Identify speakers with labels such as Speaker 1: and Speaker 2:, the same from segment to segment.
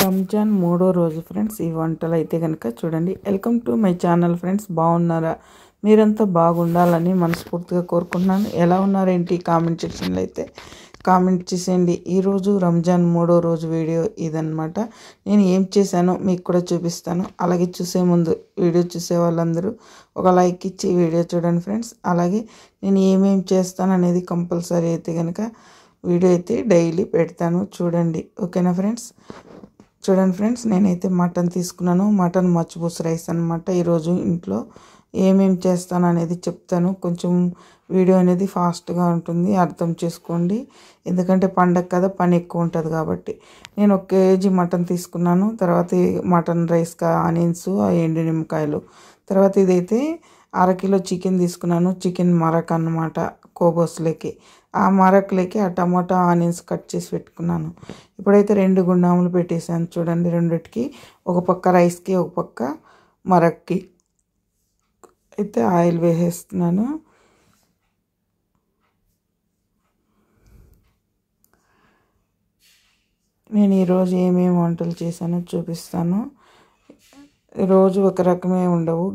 Speaker 1: రంజాన్ మూడో రోజు ఫ్రెండ్స్ ఈ వంటలు అయితే కనుక చూడండి. Welcome to my channel friends. బాగున్నారా? మీరంతా బాగుండాలని మనస్ఫూర్తిగా కోరుకుంటున్నాను. ఎలా ఉన్నారేంటి కామెంట్ సెక్షన్లో అయితే కామెంట్ చేసేయండి. ఈరోజు రంజాన్ మూడో రోజు వీడియో ఇదన్నమాట. నేను ఏం చేశానో మీకు కూడా చూపిస్తాను. అలాగే చూసే ముందు వీడియో చూసే వాళ్ళందరూ ఒక లైక్ ఇచ్చి వీడియో చూడండి ఫ్రెండ్స్. అలాగే నేను ఏమేమి చేస్తాను అనేది కంపల్సరీ అయితే కనుక వీడియో అయితే డైలీ పెడతాను, చూడండి. ఓకేనా ఫ్రెండ్స్? చూడండి ఫ్రెండ్స్, నేనైతే మటన్ తీసుకున్నాను. మటన్ మచ్చిపూస రైస్ అనమాట. ఈరోజు ఇంట్లో ఏమేమి చేస్తాను అనేది చెప్తాను. కొంచెం వీడియో అనేది ఫాస్ట్గా ఉంటుంది, అర్థం చేసుకోండి. ఎందుకంటే పండగ కదా, పని ఎక్కువ ఉంటుంది కాబట్టి. నేను 1 కేజీ మటన్ తీసుకున్నాను. తర్వాత మటన్ రైస్ ఆనియన్స్, ఎండు నిమ్మకాయలు. తర్వాత ఇదైతే 1/2 కిలో చికెన్ తీసుకున్నాను. చికెన్ మరక్ అన్నమాట, కోబోస్లోకి. ఆ మరక్లోకి ఆ టమాటా ఆనియన్స్ కట్ చేసి పెట్టుకున్నాను. ఇప్పుడైతే 2 గుండాములు పెట్టేసాను చూడండి. రెండిటికి, ఒక పక్క రైస్కి, ఒక పక్క మరక్కి. అయితే ఆయిల్ వేసేస్తున్నాను. నేను ఈరోజు ఏమేమి వంటలు చేశానో చూపిస్తాను. రోజు ఒక రకమే ఉండవు,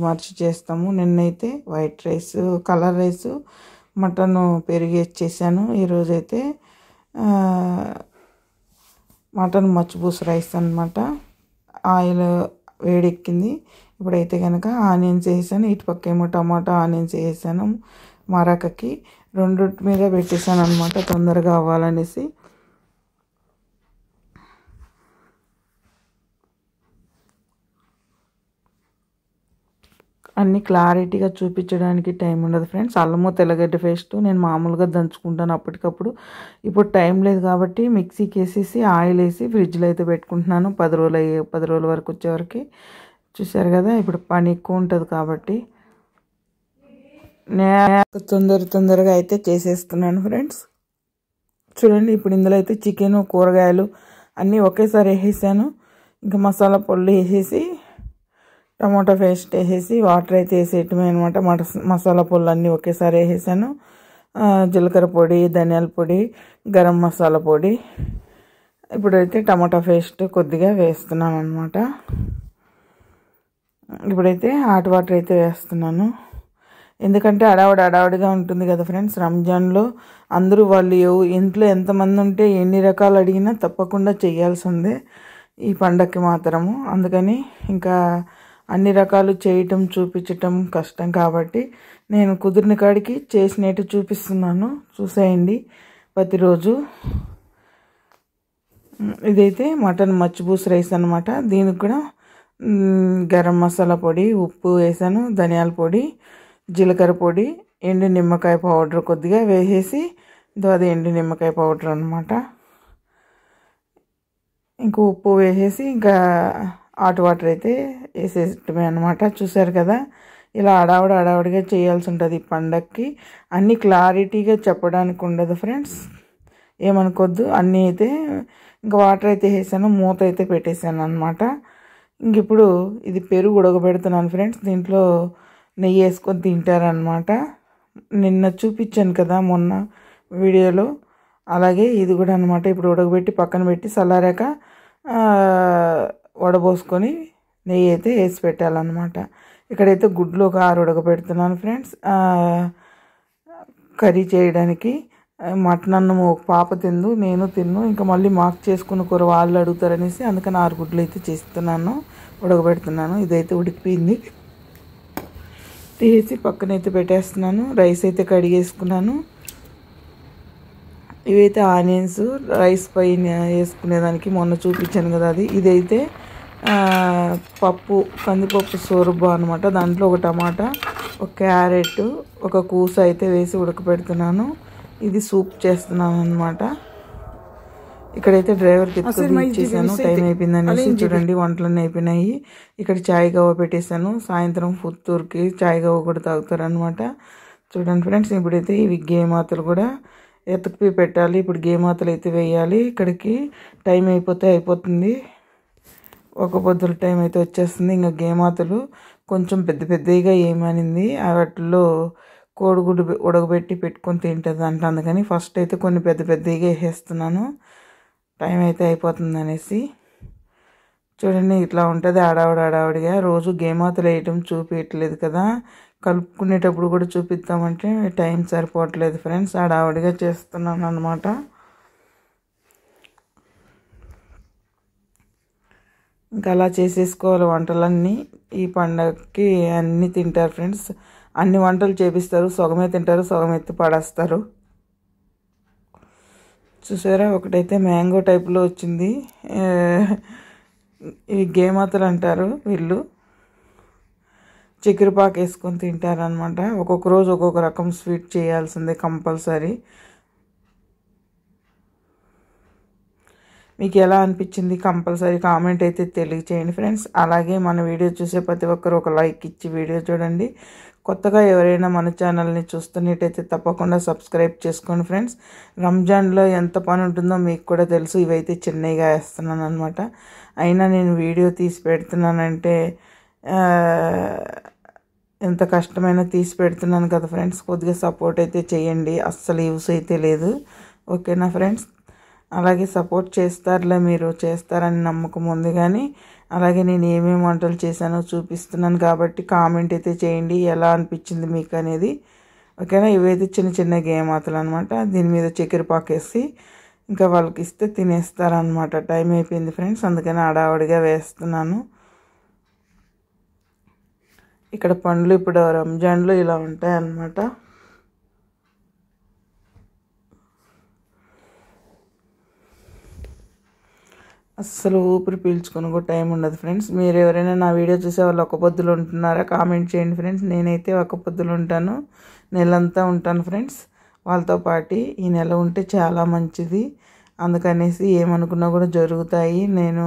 Speaker 1: మార్చి చేస్తాము. నిన్నైతే white rice, colour rice, mutton పెరిగి చేశాను. ఈరోజైతే మటన్ మచ్చిపూస రైస్ అన్నమాట. ఆయిల్ వేడెక్కింది. ఇప్పుడైతే కనుక ఆనియన్స్ వేసాను. ఇటు పక్క ఏమో టమాటా ఆనియన్స్ వేసాను. మరకకి రెండిటి మీద పెట్టేసాను అనమాట, తొందరగా అవ్వాలనేసి. అన్నీ క్లారిటీగా చూపించడానికి టైం ఉండదు ఫ్రెండ్స్. అల్లము తెల్లగడ్డ పేస్ట్ నేను మామూలుగా దంచుకుంటాను అప్పటికప్పుడు. ఇప్పుడు టైం లేదు కాబట్టి మిక్సీకి వేసేసి ఆయిల్ వేసి ఫ్రిడ్జ్లో అయితే పెట్టుకుంటున్నాను. 10 రోజుల వరకు వచ్చేవరకు. చూసారు కదా, ఇప్పుడు పని ఎక్కువ ఉంటుంది కాబట్టి నేను తొందరగా అయితే చేసేస్తున్నాను ఫ్రెండ్స్. చూడండి, ఇప్పుడు ఇందులో అయితే చికెన్, కూరగాయలు అన్నీ ఒకేసారి వేసేసాను. ఇంకా మసాలా పొళ్ళు వేసేసి, టమాటా పేస్ట్ వేసేసి, వాటర్ అయితే వేసేయటమే అనమాట. మసాలా పొళ్ళు అన్నీ ఒకేసారి వేసేసాను. జీలకర్ర పొడి, ధనియాల పొడి, గరం మసాలా పొడి. ఇప్పుడైతే టమాటా పేస్ట్ కొద్దిగా వేస్తున్నాను అనమాట. ఇప్పుడైతే హాట్ వాటర్ అయితే వేస్తున్నాను. ఎందుకంటే అడావుడిగా ఉంటుంది కదా ఫ్రెండ్స్. రంజాన్లో అందరూ వాళ్ళు ఇంట్లో ఎంతమంది ఉంటే ఎన్ని రకాలు అడిగినా తప్పకుండా చేయాల్సిందే ఈ పండగకి మాత్రము. అందుకని ఇంకా అన్ని రకాలు చేయటం, చూపించటం కష్టం కాబట్టి నేను కుదిరిన కాడికి చేసినట్టు చూపిస్తున్నాను. చూసేయండి ప్రతిరోజు. ఇదైతే మటన్ మచ్చిపూస రైస్ అనమాట. దీనికి కూడా గరం మసాలా పొడి, ఉప్పు వేసాను, ధనియాల పొడి, జీలకర్ర పొడి, ఎండు నిమ్మకాయ పౌడర్ కొద్దిగా వేసేసి, అది ఎండు నిమ్మకాయ పౌడర్ అనమాట. ఇంకా ఉప్పు వేసేసి, ఇంకా హాట్ వాటర్ అయితే వేసేయటమే అనమాట. చూసారు కదా, ఇలా అడావుడిగా చేయాల్సి ఉంటుంది ఈ పండగకి. అన్నీ క్లారిటీగా చెప్పడానికి ఉండదు ఫ్రెండ్స్, ఏమనుకోద్దు. అన్నీ అయితే ఇంకా వాటర్ అయితే వేసాను, మూత అయితే పెట్టేశాను అనమాట. ఇంక ఇప్పుడు ఇది పెరుగు ఉడకబెడుతున్నాను ఫ్రెండ్స్. దీంట్లో నెయ్యి వేసుకొని తింటారనమాట. నిన్న చూపించాను కదా మొన్న వీడియోలో, అలాగే ఇది కూడా అనమాట. ఇప్పుడు ఉడకబెట్టి పక్కన పెట్టి చల్లారాక వడబోసుకొని నెయ్యి అయితే వేసి పెట్టాలన్నమాట. ఇక్కడైతే గుడ్లు ఒక 6 ఉడకబెడుతున్నాను ఫ్రెండ్స్, కర్రీ చేయడానికి. మటన్ అన్నము ఒక పాప తిందు, నేను తిన్ను. ఇంకా మళ్ళీ మాకు చేసుకున్న కూర వాళ్ళు అడుగుతారనేసి అందుకని 6 గుడ్లు అయితే చేస్తున్నాను, ఉడకబెడుతున్నాను. ఇదైతే ఉడికిపోయింది, తీసి పక్కనైతే పెట్టేస్తున్నాను. రైస్ అయితే కడిగేసుకున్నాను. ఇవైతే ఆనియన్స్ రైస్ పైన వేసుకునేదానికి మొన్న చూపించాను కదా అది. ఇదైతే కందిపప్పు సోరుబా అనమాట. దాంట్లో ఒక టమాటా, ఒక క్యారెట్, ఒక కూస అయితే వేసి ఉడకపెడుతున్నాను. ఇది సూప్ చేస్తున్నాను అనమాట. ఇక్కడైతే డ్రైవర్కి ఇచ్చేసాను, టైం అయిపోయిందనేసి. చూడండి, వంటలన్నీ అయిపోయినాయి. ఇక్కడ చాయ్ గవ్వ పెట్టేశాను. సాయంత్రం పుత్తూరుకి చాయ్ గవ్వ కూడా తాగుతారనమాట. చూడండి ఫ్రెండ్స్, ఇప్పుడైతే ఇవి గేమాతలు కూడా ఎత్తుకుపోయి పెట్టాలి. ఇప్పుడు గేమాతలు అయితే వేయాలి. ఇక్కడికి టైం అయిపోతుంది, ఒక పొద్దుల టైం అయితే వచ్చేస్తుంది. ఇంకా గేమాతలు కొంచెం పెద్దగా ఏమనింది, వాటిల్లో కోడిగుడ్డు ఉడకబెట్టి పెట్టుకొని తింటుంది అంట. అందుకని ఫస్ట్ అయితే కొన్ని పెద్దగా వేసేస్తున్నాను. టైం అయితే అయిపోతుంది అనేసి. చూడండి ఇట్లా ఉంటుంది హడావుడిగా. రోజు గేమాతలు వేయటం చూపించట్లేదు కదా, కలుపుకునేటప్పుడు కూడా చూపిద్దామంటే టైం సరిపోవట్లేదు ఫ్రెండ్స్. హడావుడిగా చేస్తున్నాను అనమాట. ఇంకా అలా చేసేసుకోవాలి వంటలన్నీ. ఈ పండగకి అన్నీ తింటారు ఫ్రెండ్స్. అన్ని వంటలు చేపిస్తారు, సగమే తింటారు, సగం ఎత్తి పడేస్తారు. చూసారా, ఒకటైతే మ్యాంగో టైప్లో వచ్చింది. ఇవి గేమాతలు అంటారు వీళ్ళు. చక్కెరపాకు వేసుకొని తింటారనమాట. ఒక్కొక్క రోజు ఒక్కొక్క రకం స్వీట్ చేయాల్సిందే కంపల్సరీ. మీకు ఎలా అనిపించింది కంపల్సరీ కామెంట్ అయితే తెలియచేయండి ఫ్రెండ్స్. అలాగే మన వీడియో చూసే ప్రతి ఒక్కరు ఒక లైక్ ఇచ్చి వీడియో చూడండి. కొత్తగా ఎవరైనా మన ఛానల్ని చూస్తున్నట్టయితే తప్పకుండా సబ్స్క్రైబ్ చేసుకోండి ఫ్రెండ్స్. రంజాన్లో ఎంత పని ఉంటుందో మీకు కూడా తెలుసు. ఇవైతే చిన్నగా వేస్తున్నాను అనమాట. అయినా నేను వీడియో తీసి పెడుతున్నానంటే ఎంత కష్టమైనా తీసి పెడుతున్నాను కదా ఫ్రెండ్స్. కొద్దిగా సపోర్ట్ అయితే చేయండి, అస్సలు యూస్ అయితే లేదు. ఓకేనా ఫ్రెండ్స్. అలాగే సపోర్ట్ చేస్తారులే, మీరు చేస్తారని నమ్మకం ఉంది. కానీ అలాగే నేను ఏమేమి వంటలు చేశానో చూపిస్తున్నాను కాబట్టి కామెంట్ అయితే చేయండి ఎలా అనిపించింది మీకు అనేది. ఓకేనా. ఇవైతే చిన్న గేమాతలు అనమాట. దీని మీద చక్కెరపాకు వేసి ఇంకా వాళ్ళకి ఇస్తే తినేస్తారనమాట. టైం అయిపోయింది ఫ్రెండ్స్, అందుకని హడావుడిగా వేస్తున్నాను. ఇక్కడ పండ్లు ఇప్పుడు రంజాన్లో ఇలా ఉంటాయి అన్నమాట. అస్సలు ఊపిరి పీల్చుకొని కూడా టైం ఉండదు ఫ్రెండ్స్. మీరు ఎవరైనా నా వీడియో చూసే వాళ్ళు ఒక్క పొద్దులు ఉంటున్నారా కామెంట్ చేయండి ఫ్రెండ్స్. నేనైతే ఒక్క పొద్దులు ఉంటాను, నెలంతా ఉంటాను ఫ్రెండ్స్ వాళ్ళతో పాటు. ఈ నెల ఉంటే చాలా మంచిది, అందుకనేసి ఏమనుకున్నా కూడా జరుగుతాయి. నేను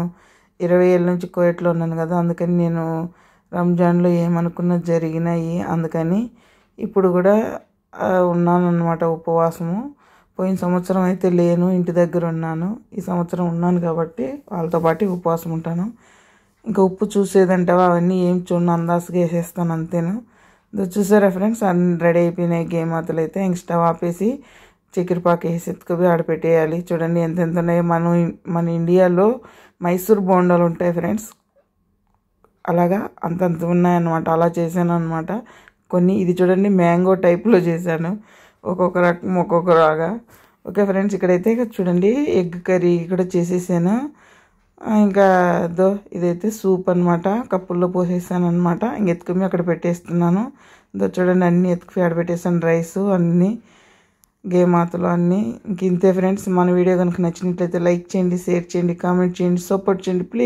Speaker 1: 20 ఏళ్ళ నుంచి కోయట్లో ఉన్నాను కదా, అందుకని నేను రంజాన్లో ఏమనుకున్నా జరిగినాయి. అందుకని ఇప్పుడు కూడా ఉన్నాను అన్నమాట ఉపవాసము. పోయిన సంవత్సరం అయితే లేను, ఇంటి దగ్గర ఉన్నాను. ఈ సంవత్సరం ఉన్నాను కాబట్టి వాళ్ళతో పాటు ఉపవాసం ఉంటాను. ఇంకా ఉప్పు చూసేదంటావా అవన్నీ ఏం చూడను, అందాజుగా వేసేస్తాను అంతేను. చూసారా ఫ్రెండ్స్, అన్ని రెడీ అయిపోయినాయి గేమాతలు అయితే. ఇంక స్టవ్ ఆపేసి చక్కెరపాకు వేసి ఎత్తుకుపోయి ఆడపెట్టేయాలి. చూడండి ఎంత ఉన్నాయో. మన ఇండియాలో మైసూర్ బోండాలు ఉంటాయి ఫ్రెండ్స్, అలాగా అంతంత ఉన్నాయన్నమాట. అలా చేశాను అనమాట కొన్ని. ఇది చూడండి మ్యాంగో టైప్లో చేశాను, ఒక్కొక్క రకం ఒక్కొక్కలాగా. ఓకే ఫ్రెండ్స్, ఇక్కడైతే చూడండి ఎగ్ కర్రీ కూడా చేసేసాను. ఇంకా ఇదైతే సూప్ అనమాట, కప్పుల్లో పోసేసాను అనమాట. ఇంక ఎత్తుకుని అక్కడ పెట్టేస్తున్నాను. చూడండి అన్నీ ఎత్తుకుని ఆడ పెట్టేసాను, రైసు అన్నీ గేమాతలు అన్నీ. ఇంక ఇంతే ఫ్రెండ్స్. మన వీడియో కనుక నచ్చినట్లయితే లైక్ చేయండి, షేర్ చేయండి, కామెంట్ చేయండి, సపోర్ట్ చేయండి ప్లీజ్.